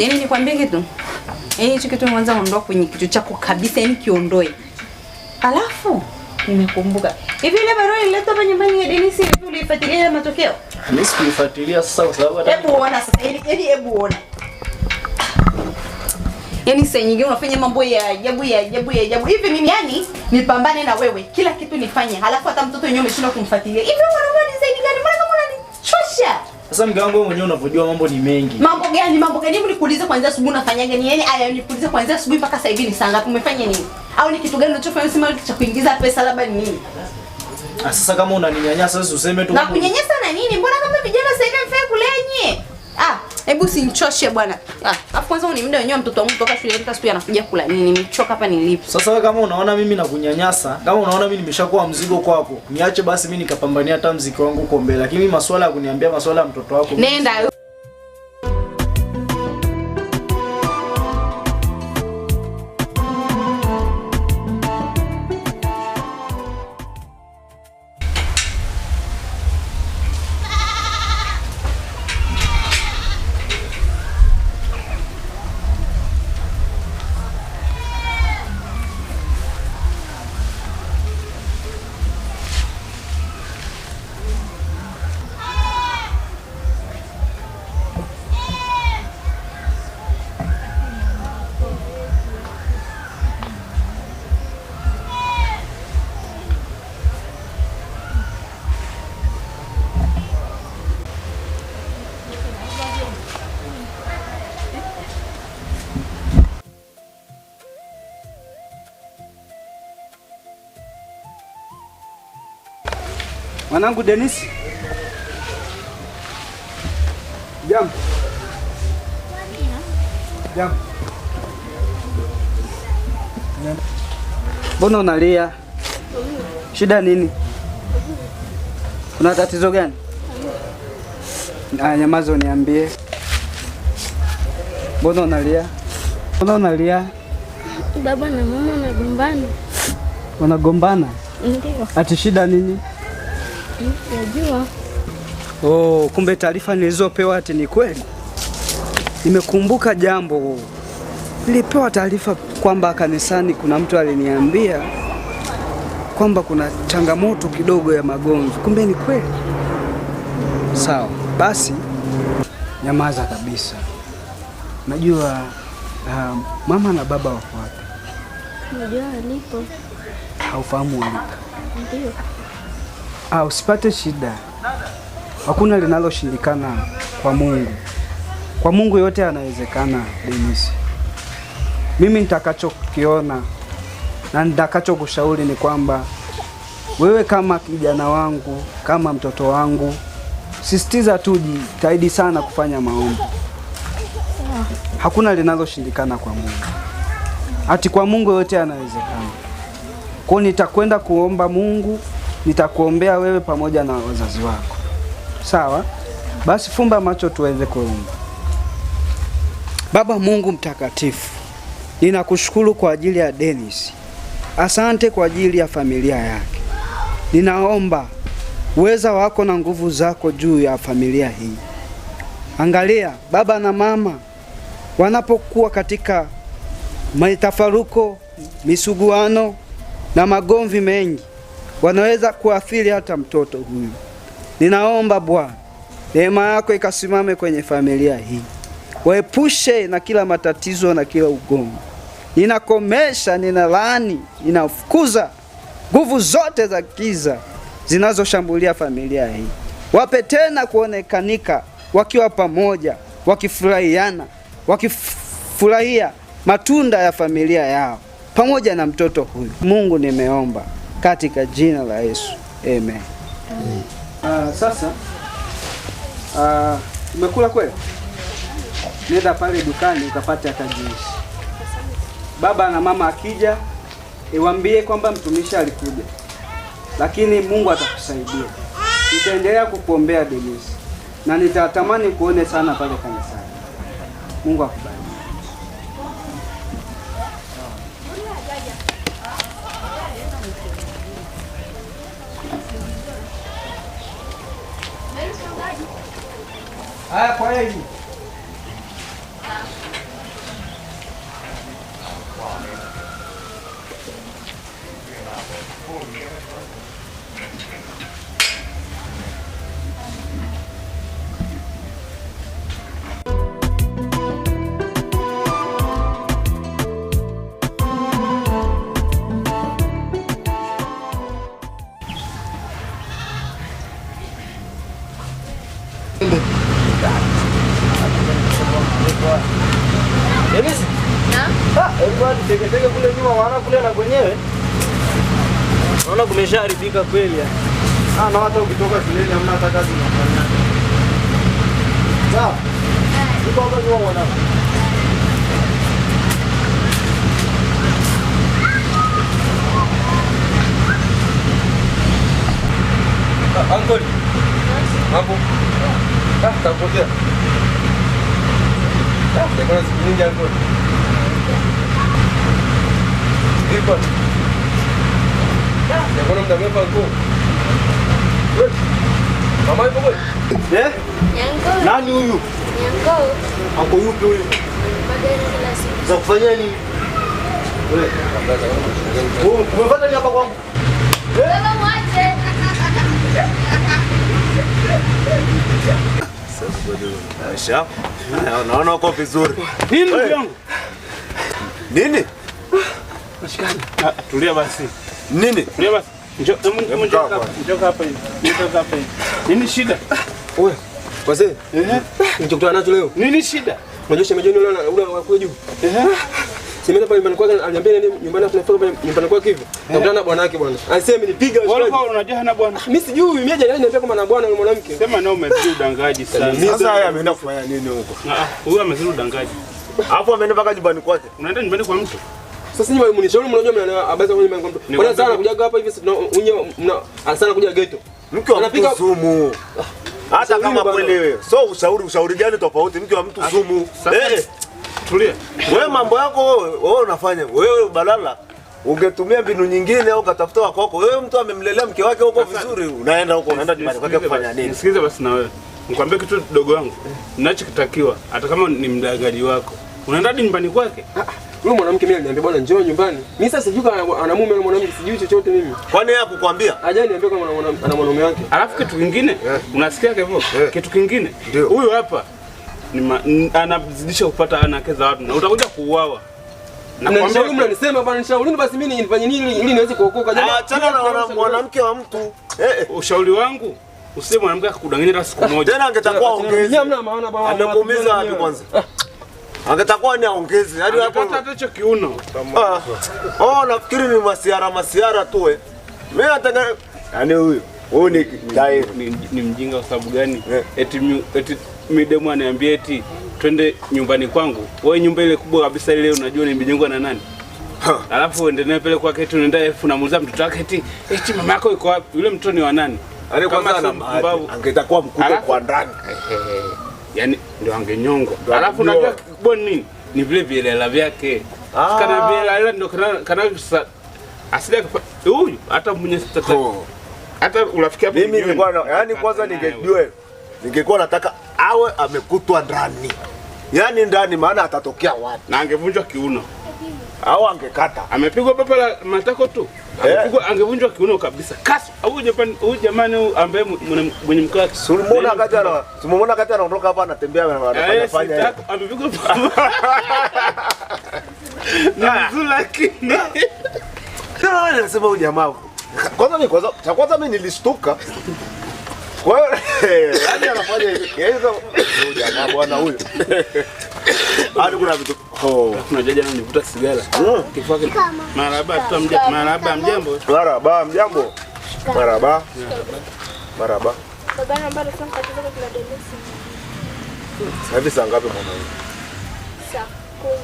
Yaani nikwambie kitu. Hicho kitu mwanzo ondoa kwenye kitu chako kabisa, yani kiondoe. Alafu nimekumbuka. Hivi ile barua ileta hapa nyumbani ya Dennis hivi ulifuatilia matokeo? Mimi sikufuatilia sasa kwa sababu hata hebu ona sasa, yani hebu ona. Yaani sasa nyingine unafanya mambo ya ajabu. Hivi mimi yani nipambane na wewe, kila kitu nifanye. Halafu hata mtoto wenyewe umeshindwa kumfuatilia. Hivi unaona design gani? Mbona kama unanichosha? Sasa mke wangu mwenyewe unavojua mambo ni mengi. Mambo gani? Hebu nikuulize kwanza asubuhi unafanyaga nini? Yaani aya nikuulize kwanza asubuhi mpaka sasa hivi ni saa ngapi? Umefanya nini? Au ni kitu gani unachofanya sema cha kuingiza pesa labda ni nini? Sasa kama unaninyanyasa sasa useme tu. Na kunyanyasa na nini? Mbona kama vijana sasa hivi mfanye kulenye? Hebu usinichoshe bwana. Afu kwanza ni muda wenyewe mtoto wangu kutoka shule mpaka siku anakuja kula nini? Nimechoka hapa nilipo. Sasa wewe kama unaona mimi nakunyanyasa, kama unaona mimi nimeshakuwa mzigo kwako, niache basi mimi nikapambania hata mziki wangu huko mbele. Lakini masuala ya kuniambia masuala ya mtoto wako. Nenda. Mwanangu Dennis. Jambo. Mbona unalia? Shida nini? Kuna tatizo gani? Nyamaza uniambie. Mbona unalia? Baba na mama wanagombana. Wanagombana? Ndio. Ati shida nini? Najua. Kumbe taarifa nilizopewa ati ni kweli. Nimekumbuka jambo. Nilipewa taarifa kwamba kanisani kuna mtu aliniambia kwamba kuna changamoto kidogo ya magomvi. Kumbe ni kweli. Sawa. Basi nyamaza kabisa. Najua mama na baba wako wapi? Najua alipo. Haufahamu walipo? Ndio. Usipate shida. Hakuna linaloshindikana kwa Mungu. Kwa Mungu yote yanawezekana, Dennis. Mimi nitakachokiona na nitakachokushauri ni kwamba wewe kama kijana wangu, kama mtoto wangu, sisitiza tu jitahidi sana kufanya maombi. Hakuna linaloshindikana kwa Mungu. Ati kwa Mungu yote yanawezekana. Kwa nitakwenda kuomba Mungu, nitakuombea wewe pamoja na wazazi wako. Sawa? Basi fumba macho tuweze kuomba. Baba Mungu mtakatifu, ninakushukuru kwa ajili ya Dennis. Asante kwa ajili ya familia yake. Ninaomba uweza wako na nguvu zako juu ya familia hii. Angalia baba na mama wanapokuwa katika mitafaruko, misuguano na magomvi mengi, wanaweza kuathiri hata mtoto huyu. Ninaomba Bwana, neema yako ikasimame kwenye familia hii. Waepushe na kila matatizo na kila ugomvi. Ninakomesha, ninalaani, ninafukuza nguvu zote za giza zinazoshambulia familia hii. Wape tena kuonekanika wakiwa pamoja, wakifurahiana, wakifurahia matunda ya familia yao pamoja na mtoto huyu. Mungu nimeomba katika jina la Yesu. Amen. Sasa umekula kweli? Nenda pale dukani ukapate hata juice. Baba na mama akija, iwaambie kwamba mtumishi alikuja. Lakini Mungu atakusaidia. Nitaendelea kukuombea Dennis. Na nitatamani kuone sana pale kanisani. Mungu akubariki. Kwa hili. Teke kule nyuma maana kule na kwenyewe naona kumeshaharibika kweli. Na hata ukitoka shuleni hamna hata kazi unafanya. Sawa? Uko hapa nyuma mwanangu. Uncle. Hapo. Tapotea. Kuna siku nyingi uncle. Ipo. Ya kuna muda mrefu huko. Mama ipo kweli? Nyango. Nani huyu? Nyango. Ako yupi huyu? Magari kila siku. Za kufanya nini? Wewe. Umefuata nini hapa kwangu? Baba mwache. Aisha. Naona uko vizuri. Nini ndugu yangu? Nini? Tulia basi. Nini? Tulia basi. Njoo hapa hivi. Njoo hapa hivi. Nini shida? Wewe, wazee. Nilikutana nacho leo. Nini shida? Unajua shemeji yenu ule wa juu. Semena pale nyumbani kwake aliniambia nini nyumbani tunafika pale nyumbani kwake hivi. Nakutana na bwana yake bwana. Anasema nipiga Wala unajua hana bwana. Mimi sijui, mimi haja niambia kama na bwana yule mwanamke. Sema nao umezidi udangaji sana. Sasa haya ameenda kufanya nini huko? Huyu amezidi udangaji. Hapo ameenda mpaka nyumbani kwake. Unaenda nyumbani kwa mtu? Sasa nyinyi mnishauri mnajua mna habari za nyumbani kwa mtu. Bwana sana kuja hapa hivi mna sana kuja ghetto. Mke wa mtu sumu. Hata kama kweli wewe. So ushauri gani tofauti mke wa mtu sumu? Tulia. Wewe mambo yako wewe unafanya. Wewe badala ungetumia mbinu nyingine au katafuta wako. Wewe mtu amemlelea mke wake huko vizuri. Unaenda huko unaenda nyumbani kwake kufanya nini? Nisikize basi na wewe. Nikwambie kitu dogo wangu. Ninachokitakiwa hata kama ni mdagaji wako. Unaenda nyumbani kwake? Yule mwanamke mimi aliniambia bwana njoo nyumbani. Mimi sasa sijui ana mume na mwanamke sijui chochote mimi. Kwani yeye akukwambia? Haja niambia kama ana mwanaume wake. Alafu kitu kingine, unasikia hivyo? Kitu kingine. Huyu hapa anazidisha kupata anake za watu na utakuja kuuawa. Nakwambia mimi mnanisema bwana nishauri basi mimi nifanye nini ili niweze kuokoka jamaa. Achana na mwanamke wa mtu. Ushauri wangu usije mwanamke akakudanganya hata siku moja. Tena angetakuwa ongezi. Hamna maana baba. Amekuumiza wapi kwanza? Angetakuwa ni aongezi. Hadi hapo hata hicho kiuno. Nafikiri ni masiara tu wewe. Mimi nataka yani huyu ni mjinga kwa sababu gani? Eti midemu ananiambia eti twende nyumbani kwangu. Wewe nyumba ile kubwa kabisa ile unajua ni imejengwa na nani? Alafu uendelee pale kwake eti unaenda elfu namuuliza mtoto wake eti mama yako yuko wapi? Yule mtoto ni wa nani? Kama angetakuwa mkubwa kwa ndani. Yaani ndio angenyongwa. Alafu unajua kibwa nini? Ni vile vielela vyake. Kana vielela ndio kana asili huyu hata mwenye sitata. Hata urafiki hapo. Mimi nilikuwa yani kwanza ningekuwa nataka awe amekutwa ndani. Yaani ndani maana atatokea wapi? Na angevunjwa kiuno. Au angekata. Amepigwa papa la matako tu. Angevunjwa kiuno kabisa. Kasi huyu jamani ambaye mwenye mkao wake. Simona kati anaondoka hapa anatembea anafanya. Amepigwa papa. Na mzuri lakini. Nasema huyu jamaa. Kwanza mimi nilishtuka. Kwa hiyo yani anafanya hizo huyu jamaa bwana huyu. Hadi kuna vitu kuna jaji ananivuta sigara. Kifua kile. Maraba mjambo. Maraba. Baba namba ndio tunakatiza kwa Denisi. Hivi saa ngapi mwanangu? Saa 10.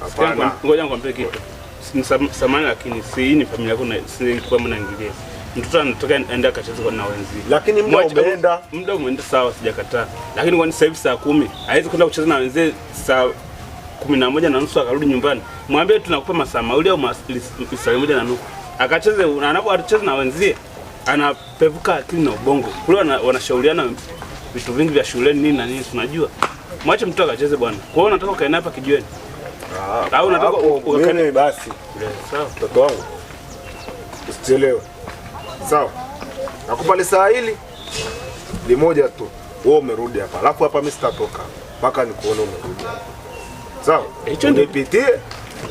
Hapana. Ngoja nikwambie kitu. Samahani lakini si ni familia yako na si kwa mnaingilia. Mtoto anataka aende akacheze na wenzi. Lakini muda umeenda sawa sijakataa. Lakini kwa sasa hivi saa 10 haiwezi kwenda kucheza na wenzi saa 11:30 akarudi nyumbani. Mwambie tunakupa masaa mawili au saa 1:30. Akacheze anapocheza na wenzie anapevuka akili na ubongo. Kule wanashauriana vitu vingi vya shuleni nini na nini tunajua. Mwache mtoto akacheze bwana. Kwa hiyo unataka kae hapa kijiweni. Au unataka ukakane basi. Sawa. Mtoto wangu. Usichelewe. Sawa. Nakupa lisaa hili limoja tu. Wewe umerudi hapa. Alafu hapa mimi sitatoka mpaka nikuone umerudi. Sawa? Hicho ndio nipitie.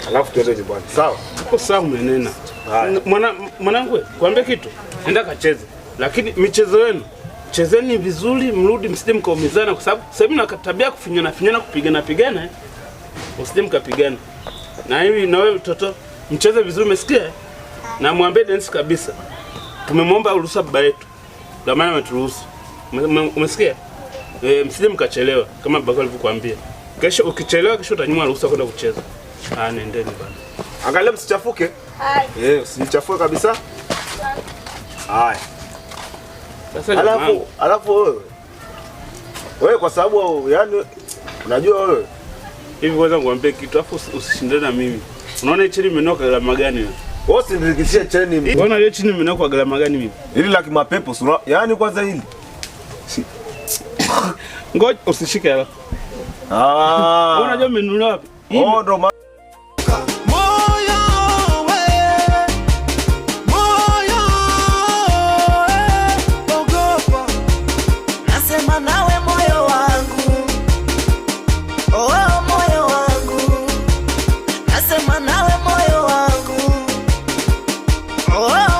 Alafu tuende nyumbani. Sawa? Uko sawa umenena. Mwanangu, kuambia kitu. Nenda kacheze. Lakini michezo yenu chezeni vizuri, mrudi msije mkaumizana kwa sababu sasa hivi na tabia kufinyana kupigana. Usije mkapigana. Na hivi na wewe mtoto mcheze vizuri umesikia? Na muambie Dennis kabisa. Tumemwomba ruhusa baba yetu. Ndio maana ameturuhusu. Umesikia? Msije mkachelewa kama baba alivyokuambia. Kesho ukichelewa kesho utanyimwa ruhusa kwenda kucheza. Nendeni bana. Angalia msichafuke. Usichafuke kabisa. Haya. Sasa alafu wewe kwa sababu yani unajua wewe hivi kwanza ngwambie kitu afu usishindane na mimi. Unaona hii chini imenoka gharama gani wewe? Wewe usinirikishie cheni. Unaona hiyo chini imenoka kwa gharama gani mimi? Hili la kimapepo sura. Yaani kwanza hili. Ngoja usishike hapa. Unajua umenunua wapi? Ndo Oh